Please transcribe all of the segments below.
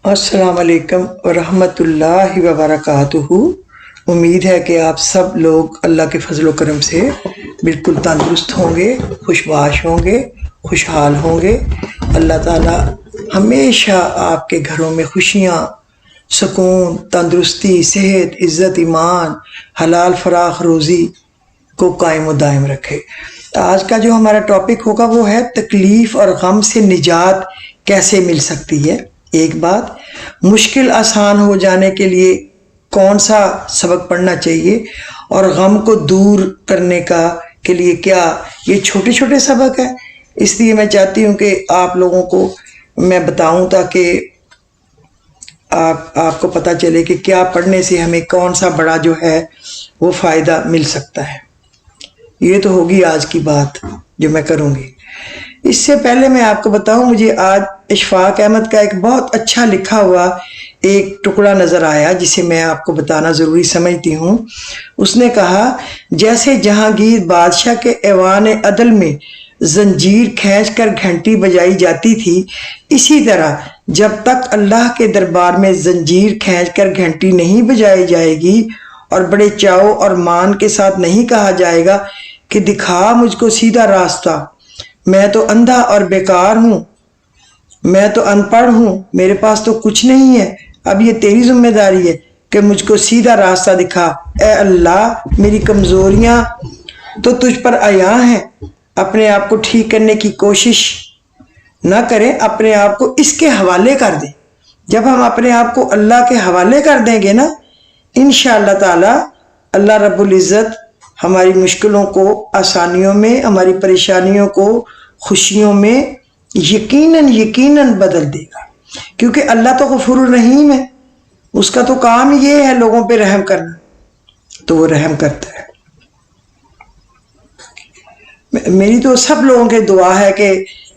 السلام علیکم ورحمۃ اللہ وبرکاتہ۔ امید ہے کہ آپ سب لوگ اللہ کے فضل و کرم سے بالکل تندرست ہوں گے، خوشباش ہوں گے، خوشحال ہوں گے۔ اللہ تعالیٰ ہمیشہ آپ کے گھروں میں خوشیاں، سکون، تندرستی، صحت، عزت، ایمان، حلال فراخ روزی کو قائم و دائم رکھے۔ آج کا جو ہمارا ٹاپک ہوگا وہ ہے تکلیف اور غم سے نجات کیسے مل سکتی ہے۔ ایک بات، مشکل آسان ہو جانے کے لیے کون سا سبق پڑھنا چاہیے، اور غم کو دور کرنے کے لیے کیا یہ چھوٹے چھوٹے سبق ہیں۔ اس لیے میں چاہتی ہوں کہ آپ لوگوں کو میں بتاؤں تاکہ آپ کو پتہ چلے کہ کیا پڑھنے سے ہمیں کون سا بڑا جو ہے وہ فائدہ مل سکتا ہے۔ یہ تو ہوگی آج کی بات جو میں کروں گی۔ اس سے پہلے میں آپ کو بتاؤں، مجھے آج اشفاق احمد کا ایک بہت اچھا لکھا ہوا ایک ٹکڑا نظر آیا جسے میں آپ کو بتانا ضروری سمجھتی ہوں۔ اس نے کہا، جیسے جہانگیر بادشاہ کے ایوان عدل میں زنجیر کھینچ کر گھنٹی بجائی جاتی تھی، اسی طرح جب تک اللہ کے دربار میں زنجیر کھینچ کر گھنٹی نہیں بجائی جائے گی اور بڑے چاؤ اور مان کے ساتھ نہیں کہا جائے گا کہ دکھا مجھ کو سیدھا راستہ، میں تو اندھا اور بیکار ہوں، میں تو ان پڑھ ہوں، میرے پاس تو کچھ نہیں ہے، اب یہ تیری ذمہ داری ہے کہ مجھ کو سیدھا راستہ دکھا۔ اے اللہ، میری کمزوریاں تو تجھ پر عیاں ہیں، اپنے آپ کو ٹھیک کرنے کی کوشش نہ کریں، اپنے آپ کو اس کے حوالے کر دیں۔ جب ہم اپنے آپ کو اللہ کے حوالے کر دیں گے نا، انشاءاللہ تعالی اللہ رب العزت ہماری مشکلوں کو آسانیوں میں، ہماری پریشانیوں کو خوشیوں میں یقیناً بدل دے گا، کیونکہ اللہ تو غفور الرحیم ہے، اس کا تو کام یہ ہے لوگوں پہ رحم کرنا، تو وہ رحم کرتا ہے۔ میری تو سب لوگوں کے دعا ہے کہ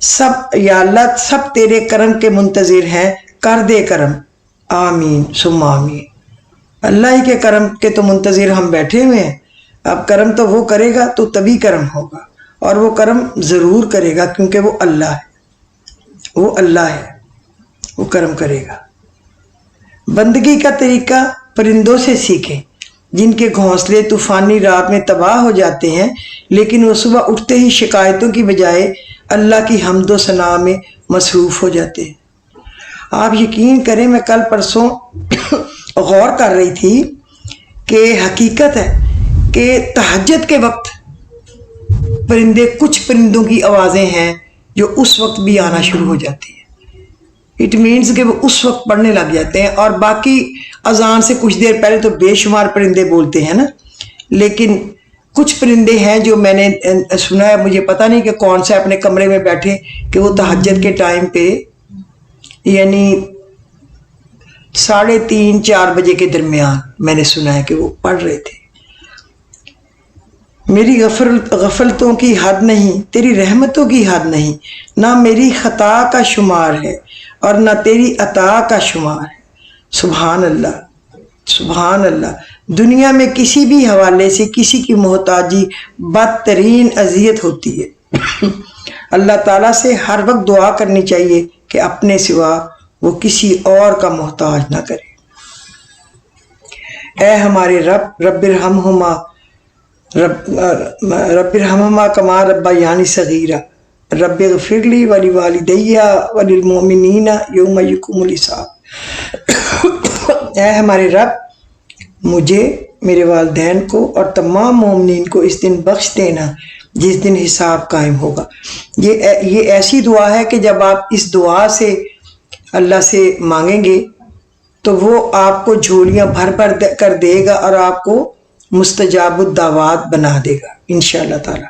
سب، یا اللہ، سب تیرے کرم کے منتظر ہیں، کر دے کرم، آمین ثم آمین۔ اللہ ہی کے کرم کے تو منتظر ہم بیٹھے ہوئے ہیں، اب کرم تو وہ کرے گا تو تبھی کرم ہوگا، اور وہ کرم ضرور کرے گا کیونکہ وہ اللہ ہے، وہ اللہ ہے، وہ کرم کرے گا۔ بندگی کا طریقہ پرندوں سے سیکھیں، جن کے گھونسلے طوفانی رات میں تباہ ہو جاتے ہیں، لیکن وہ صبح اٹھتے ہی شکایتوں کی بجائے اللہ کی حمد و ثنا میں مصروف ہو جاتے ہیں۔ آپ یقین کریں، میں کل پرسوں غور کر رہی تھی کہ حقیقت ہے کہ تہجد کے وقت کچھ پرندوں کی آوازیں ہیں جو اس وقت بھی آنا شروع ہو جاتی ہیں۔ اٹ مینز کہ وہ اس وقت پڑھنے لگ جاتے ہیں، اور باقی اذان سے کچھ دیر پہلے تو بے شمار پرندے بولتے ہیں نا، لیکن کچھ پرندے ہیں جو میں نے سنا ہے، مجھے پتہ نہیں کہ کون سا، اپنے کمرے میں بیٹھے کہ وہ تہجد کے ٹائم پہ یعنی 3:30-4 بجے کے درمیان میں نے سنا ہے کہ وہ پڑھ رہے تھے۔ میری غفلتوں کی حد نہیں، تیری رحمتوں کی حد نہیں، نہ میری خطا کا شمار ہے اور نہ تیری عطا کا شمار ہے۔ سبحان اللہ، سبحان اللہ۔ دنیا میں کسی بھی حوالے سے کسی کی محتاجی بدترین اذیت ہوتی ہے۔ اللہ تعالیٰ سے ہر وقت دعا کرنی چاہیے کہ اپنے سوا وہ کسی اور کا محتاج نہ کرے۔ اے ہمارے رب، رب ارحمہما کما ربیانی صغیرا، رب اغفر لی ولوالدی وللمؤمنین یوم یقوم الحساب۔ اے ہمارے رب، مجھے، میرے والدین کو اور تمام مومنین کو اس دن بخش دینا جس دن حساب قائم ہوگا۔ یہ ایسی دعا ہے کہ جب آپ اس دعا سے اللہ سے مانگیں گے تو وہ آپ کو جھولیاں بھر کر دے گا اور آپ کو مستجاب الدعوات بنا دے گا انشاءاللہ تعالی۔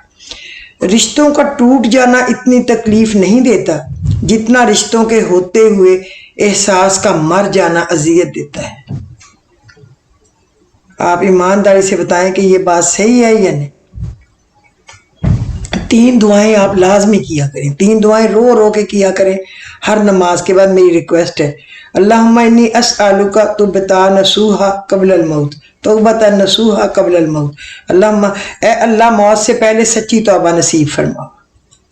رشتوں کا ٹوٹ جانا اتنی تکلیف نہیں دیتا جتنا رشتوں کے ہوتے ہوئے احساس کا مر جانا اذیت دیتا ہے۔ آپ ایمانداری سے بتائیں کہ یہ بات صحیح ہے یا نہیں؟ 3 دعائیں آپ لازمی کیا کریں، 3 دعائیں رو رو کے کیا کریں ہر نماز کے بعد۔ میری ریکویسٹ ہے، اللہم انی اسألک توبۃ نصوحا قبل الموت، توبۃ نصوحا قبل الموت۔ اے اللہ، موت سے پہلے سچی توبہ نصیب فرما۔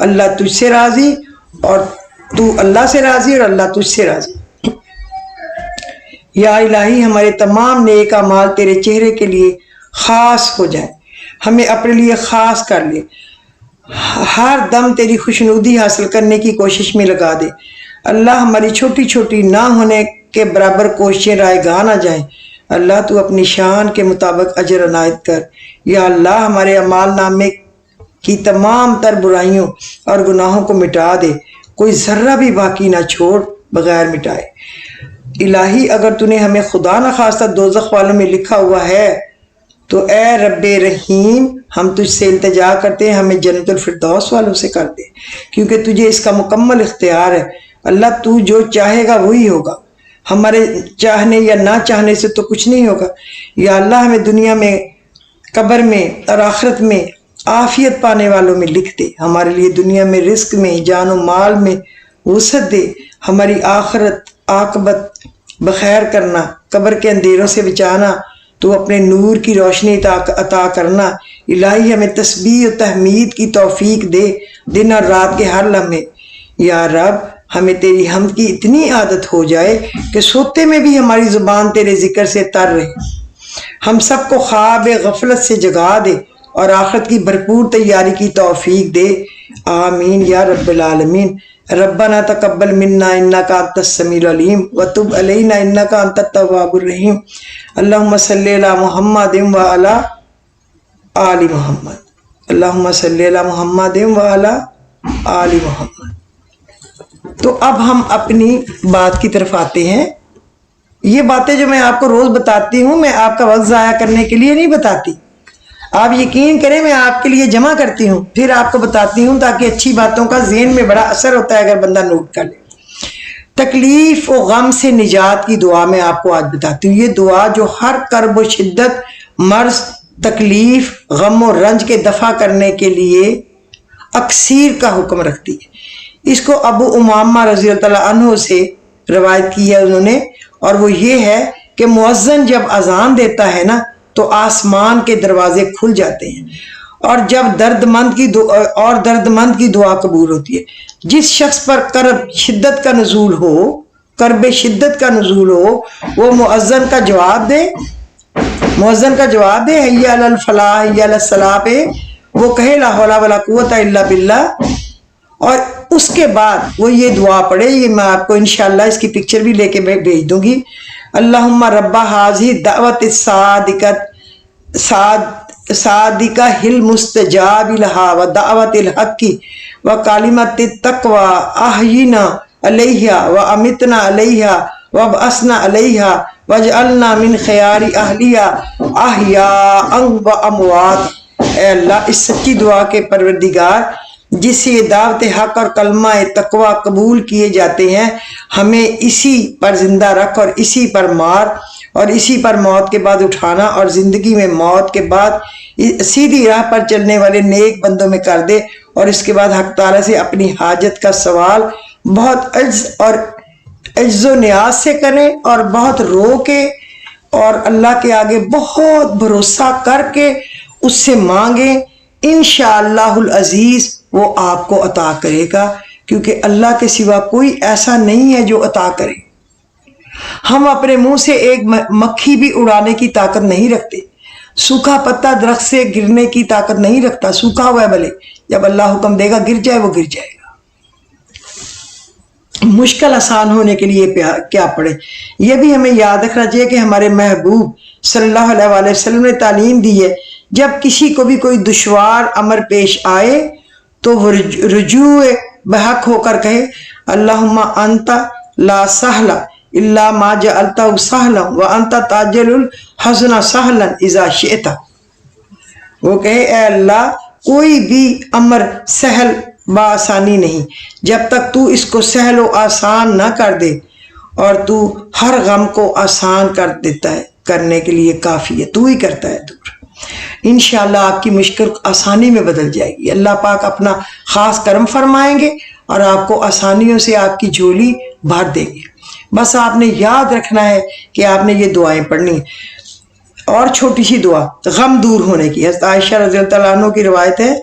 اللہ تجھ سے راضی اور تو اللہ سے راضی اور اللہ تجھ سے راضی۔ یا الہی ہمارے تمام نیک اعمال تیرے چہرے کے لیے خاص ہو جائیں، ہمیں اپنے لیے خاص کر لے، ہر دم تیری خوشنودی حاصل کرنے کی کوشش میں لگا دے۔ اللہ ہماری چھوٹی چھوٹی نہ ہونے کے برابر کوششیں رائے گاہ نہ جائیں۔ اللہ تو اپنی شان کے مطابق اجر عنایت کر۔ یا اللہ ہمارے اعمال نامے کی تمام تر برائیوں اور گناہوں کو مٹا دے، کوئی ذرہ بھی باقی نہ چھوڑ بغیر مٹائے۔ الہی اگر تو نے ہمیں خدا نخواستہ دوزخ والوں میں لکھا ہوا ہے تو اے رب رحیم ہم تجھ سے التجا کرتے ہیں ہمیں جنت الفردوس والوں سے کر دے، کیونکہ تجھے اس کا مکمل اختیار ہے۔ اللہ تو جو چاہے گا وہی ہوگا، ہمارے چاہنے یا نہ چاہنے سے تو کچھ نہیں ہوگا۔ یا اللہ ہمیں دنیا میں، قبر میں اور آخرت میں عافیت پانے والوں میں لکھ دے، ہمارے لیے دنیا میں رزق میں، جان و مال میں وسعت دے، ہماری آخرت عاقبت بخیر کرنا، قبر کے اندھیروں سے بچانا، تو اپنے نور کی روشنی عطا کرنا۔ الہی ہمیں تسبیح و تحمید کی توفیق دے دن اور رات کے ہر لمحے۔ یا رب ہمیں تیری حمد کی اتنی عادت ہو جائے کہ سوتے میں بھی ہماری زبان تیرے ذکر سے تر رہے، ہم سب کو خواب غفلت سے جگا دے اور آخرت کی بھرپور تیاری کی توفیق دے۔ آمین یا رب العالمین۔ ربنا تقبل منا انک انت السمیع العلیم وتب علینا انک انت التواب الرحیم۔ اللہم صلی علی محمد وعلی آل محمد۔ اللہم صلی علی محمد وعلی آل محمد۔ تو اب ہم اپنی بات کی طرف آتے ہیں۔ یہ باتیں جو میں آپ کو روز بتاتی ہوں، میں آپ کا وقت ضائع کرنے کے لیے نہیں بتاتی، آپ یقین کریں میں آپ کے لیے جمع کرتی ہوں پھر آپ کو بتاتی ہوں، تاکہ اچھی باتوں کا ذہن میں بڑا اثر ہوتا ہے اگر بندہ نوٹ کر لے۔ تکلیف و غم سے نجات کی دعا میں آپ کو آج بتاتی ہوں۔ یہ دعا جو ہر کرب و شدت، مرض، تکلیف، غم و رنج کے دفع کرنے کے لیے اکثیر کا حکم رکھتی ہے۔ اس کو ابو امامہ رضی اللہ عنہ سے روایت کی ہے انہوں نے، اور وہ یہ ہے کہ مؤذن جب اذان دیتا ہے نا تو آسمان کے دروازے کھل جاتے ہیں، اور جب درد مند کی دعا قبول ہوتی ہے۔ جس شخص پر کرب شدت کا نزول ہو وہ مؤذن کا جواب دے حی علی الفلاح حی علی الصلاح پہ وہ کہے لا حول ولا قوت الا باللہ، اور اس کے بعد وہ یہ دعا پڑھے۔ یہ میں آپ کو انشاءاللہ اس کی پکچر بھی لے کے بھیج دوں گی۔ اللہم رب ھذہ دعوت صادقہ المستجاب لہا و دعوت الحق و کلمۃ التقوی احینا علیہا و امتنا علیہا و ابعثنا علیہا واجعلنا من خیار اہلیہا احیاء و اموات۔ اے اللہ اس سچی دعا کے پروردگار جس سے یہ دعوت حق اور کلمہ تقوی قبول کیے جاتے ہیں، ہمیں اسی پر زندہ رکھ اور اسی پر مار اور اسی پر موت کے بعد اٹھانا، اور زندگی میں موت کے بعد سیدھی راہ پر چلنے والے نیک بندوں میں کر دے، اور اس کے بعد حق تعالیٰ سے اپنی حاجت کا سوال بہت عجز و نیاز سے کریں اور بہت رو کے اور اللہ کے آگے بہت بھروسہ کر کے اس سے مانگیں۔ انشاءاللہ العزیز وہ آپ کو عطا کرے گا، کیونکہ اللہ کے سوا کوئی ایسا نہیں ہے جو عطا کرے۔ ہم اپنے منہ سے ایک مکھی بھی اڑانے کی طاقت نہیں رکھتے، سوکھا پتا درخت سے گرنے کی طاقت نہیں رکھتا، سوکھا ہوا ہے بھلے، جب اللہ حکم دے گا گر جائے وہ گر جائے گا۔ مشکل آسان ہونے کے لیے کیا پڑے، یہ بھی ہمیں یاد رکھنا چاہیے کہ ہمارے محبوب صلی اللہ علیہ وسلم نے تعلیم دی ہے، جب کسی کو بھی کوئی دشوار امر پیش آئے تو وہ رجوع بحق ہو کر کہے اللہم انت لا سہلا الا ما جعلتہ سہلا وانت تجعل الحزن سہلا اذا شئت۔ وہ کہے اے اللہ کوئی بھی امر سہل بآسانی نہیں جب تک تو اس کو سہل و آسان نہ کر دے، اور تو ہر غم کو آسان کر دیتا ہے، کرنے کے لیے کافی ہے، تو ہی کرتا ہے دور۔ انشاءاللہ آپ کی مشکل آسانی میں بدل جائے گی، اللہ پاک اپنا خاص کرم فرمائیں گے اور آپ کو آسانیوں سے آپ کی جھولی بھر دیں گے۔ بس آپ نے یاد رکھنا ہے کہ آپ نے یہ دعائیں پڑھنی ہیں۔ اور چھوٹی سی دعا غم دور ہونے کی، حضرت عائشہ رضی اللہ عنہ کی روایت ہے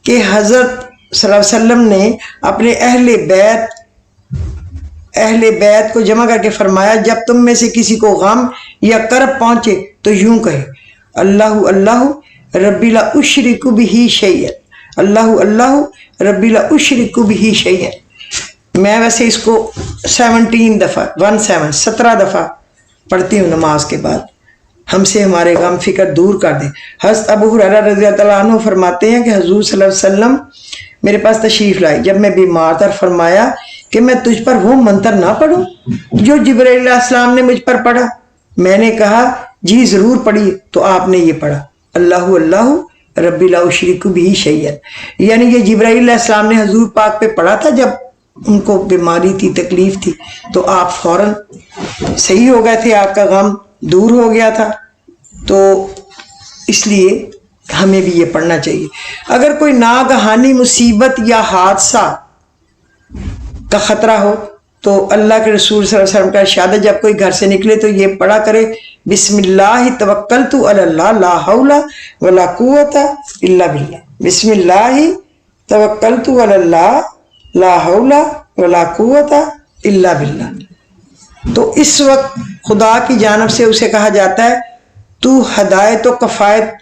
کہ حضرت صلی اللہ علیہ وسلم نے اپنے اہل بیت کو جمع کر کے فرمایا جب تم میں سے کسی کو غم یا کرب پہنچے تو یوں کہے اللہ اللہ ربی لا اشرک بہ شیئا، اللہ اللہ ربی لا اشرک بہ شیئا۔ میں ویسے اس کو 17 دفعہ پڑھتی ہوں نماز کے بعد، ہم سے ہمارے غم فکر دور کر دیں۔ حضرت ابو ہریرہ رضی اللہ عنہ فرماتے ہیں کہ حضور صلی اللہ علیہ وسلم میرے پاس تشریف لائے جب میں بیمار تھا، فرمایا کہ میں تجھ پر وہ منتر نہ پڑھوں جو جبرائیل علیہ السلام نے مجھ پر پڑھا۔ میں نے کہا جی ضرور پڑھیے، تو آپ نے یہ پڑھا اللہ اللہ ربی لا اشرک بہ شیئا، یعنی یہ جبرائیل علیہ السلام نے حضور پاک پہ پڑھا تھا جب ان کو بیماری تھی، تکلیف تھی، تو آپ فوراً صحیح ہو گئے تھے، آپ کا غم دور ہو گیا تھا۔ تو اس لیے ہمیں بھی یہ پڑھنا چاہیے۔ اگر کوئی ناگہانی مصیبت یا حادثہ کا خطرہ ہو تو اللہ کے رسول صلی اللہ علیہ وسلم کا ارشاد ہے جب کوئی گھر سے نکلے تو یہ پڑھا کرے بسم اللہ توکلت علی اللہ لا حول ولا قوت الا باللہ، بسم اللہ توکلت علی اللہ لا حول ولا قوت الا باللہ۔ تو اس وقت خدا کی جانب سے اسے کہا جاتا ہے تو ہدایت و کفایت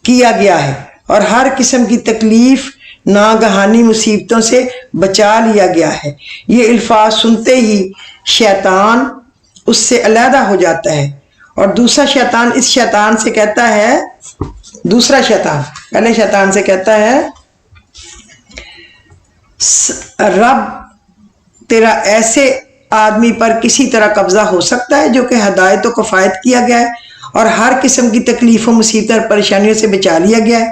کیا گیا ہے اور ہر قسم کی تکلیف ناگہانی مصیبتوں سے بچا لیا گیا ہے۔ یہ الفاظ سنتے ہی شیطان اس سے علیحدہ ہو جاتا ہے اور دوسرا شیطان اس شیطان سے کہتا ہے، پہلے شیطان سے کہتا ہے رب تیرا ایسے آدمی پر کسی طرح قبضہ ہو سکتا ہے جو کہ ہدایت و کفایت کیا گیا ہے اور ہر قسم کی تکلیفوں مصیبتوں اور پریشانیوں سے بچا لیا گیا ہے،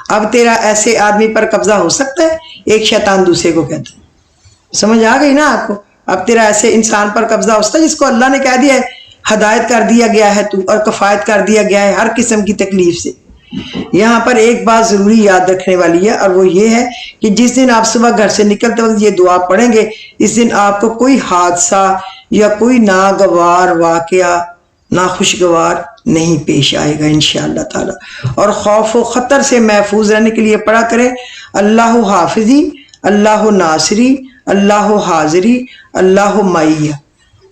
اب تیرا ایسے آدمی پر قبضہ ہو سکتا ہے؟ ایک شیطان دوسرے کو کہتا ہے۔ سمجھ آ گئی نا آپ کو؟ اب تیرا ایسے انسان پر قبضہ ہو سکتا ہے جس کو اللہ نے کہہ دیا ہے ہدایت کر دیا گیا ہے تو اور کفایت کر دیا گیا ہے ہر قسم کی تکلیف سے۔ یہاں پر ایک بات ضروری یاد رکھنے والی ہے اور وہ یہ ہے کہ جس دن آپ صبح گھر سے نکلتے وقت یہ دعا پڑھیں گے اس دن آپ کو کوئی حادثہ یا کوئی ناگوار واقعہ ناخوشگوار نہیں پیش آئے گا انشاءاللہ تعالی۔ اور خوف و خطر سے محفوظ رہنے کے لیے پڑھا کریں اللہ حافظی اللہ ناصری اللہ حاضری اللہ معیہ،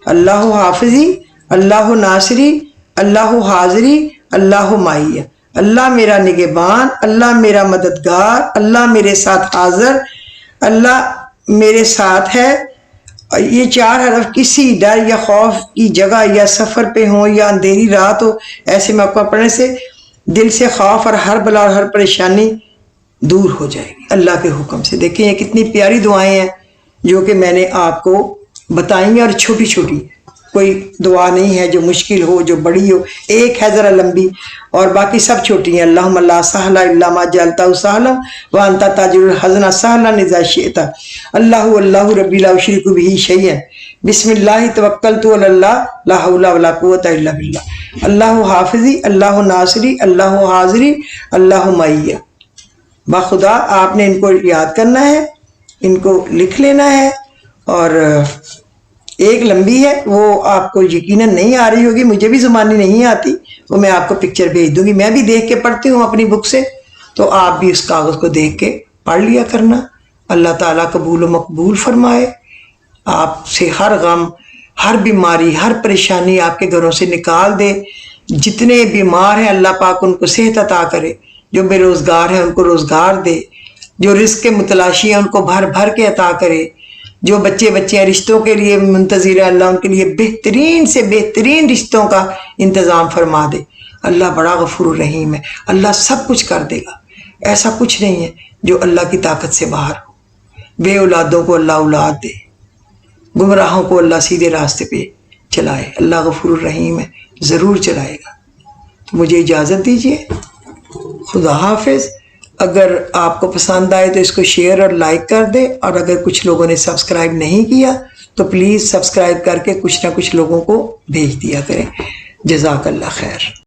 اللہ حافظی اللہ ناصری اللہ حاضری اللہ معیہ، اللہ میرا نگہبان، اللہ میرا مددگار، اللہ میرے ساتھ حاضر، اللہ میرے ساتھ ہے۔ یہ 4 حرف کسی ڈر یا خوف کی جگہ یا سفر پہ ہوں یا اندھیری رات ہو، ایسے موقع پڑھنے سے دل سے خوف اور ہر بلا اور ہر پریشانی دور ہو جائے گی اللہ کے حکم سے۔ دیکھیں یہ کتنی پیاری دعائیں ہیں جو کہ میں نے آپ کو بتائی ہیں، اور چھوٹی چھوٹی، کوئی دعا نہیں ہے جو مشکل ہو جو بڑی ہو، ایک ہے ذرا لمبی اور باقی سب چھوٹی ہیں۔ اللہم لا سہل الا ما جعلتہ سہلا وانت تجعل الحزن سہلا اذا شئت، اللہ اللہ ربی لا اشرک بہ شیئا، بسم اللہ توکلت علی اللہ لا حول ولا قوت الا باللہ، اللہ حافظی اللہ ناصری اللہ حاضری اللہ معیہ۔ بخدا آپ نے ان کو یاد کرنا ہے، ان کو لکھ لینا ہے، اور ایک لمبی ہے وہ آپ کو یقیناً نہیں آ رہی ہوگی، مجھے بھی زبانی نہیں آتی، وہ میں آپ کو پکچر بھیج دوں گی، میں بھی دیکھ کے پڑھتی ہوں اپنی بک سے، تو آپ بھی اس کاغذ کو دیکھ کے پڑھ لیا کرنا۔ اللہ تعالیٰ قبول و مقبول فرمائے، آپ سے ہر غم، ہر بیماری، ہر پریشانی آپ کے گھروں سے نکال دے۔ جتنے بیمار ہیں اللہ پاک ان کو صحت عطا کرے، جو بے روزگار ہیں ان کو روزگار دے، جو رزق کے متلاشی ہیں ان کو بھر بھر کے عطا کرے، جو بچے ہیں رشتوں کے لیے منتظر ہیں اللہ ان کے لیے بہترین سے بہترین رشتوں کا انتظام فرما دے۔ اللہ بڑا غفور الرحیم ہے، اللہ سب کچھ کر دے گا، ایسا کچھ نہیں ہے جو اللہ کی طاقت سے باہر ہو۔ بے اولادوں کو اللہ اولاد دے، گمراہوں کو اللہ سیدھے راستے پہ چلائے، اللہ غفور الرحیم ہے، ضرور چلائے گا۔ تو مجھے اجازت دیجیے، خدا حافظ۔ اگر آپ کو پسند آئے تو اس کو شیئر اور لائک کر دیں، اور اگر کچھ لوگوں نے سبسکرائب نہیں کیا تو پلیز سبسکرائب کر کے کچھ نہ کچھ لوگوں کو بھیج دیا کریں۔ جزاک اللہ خیر۔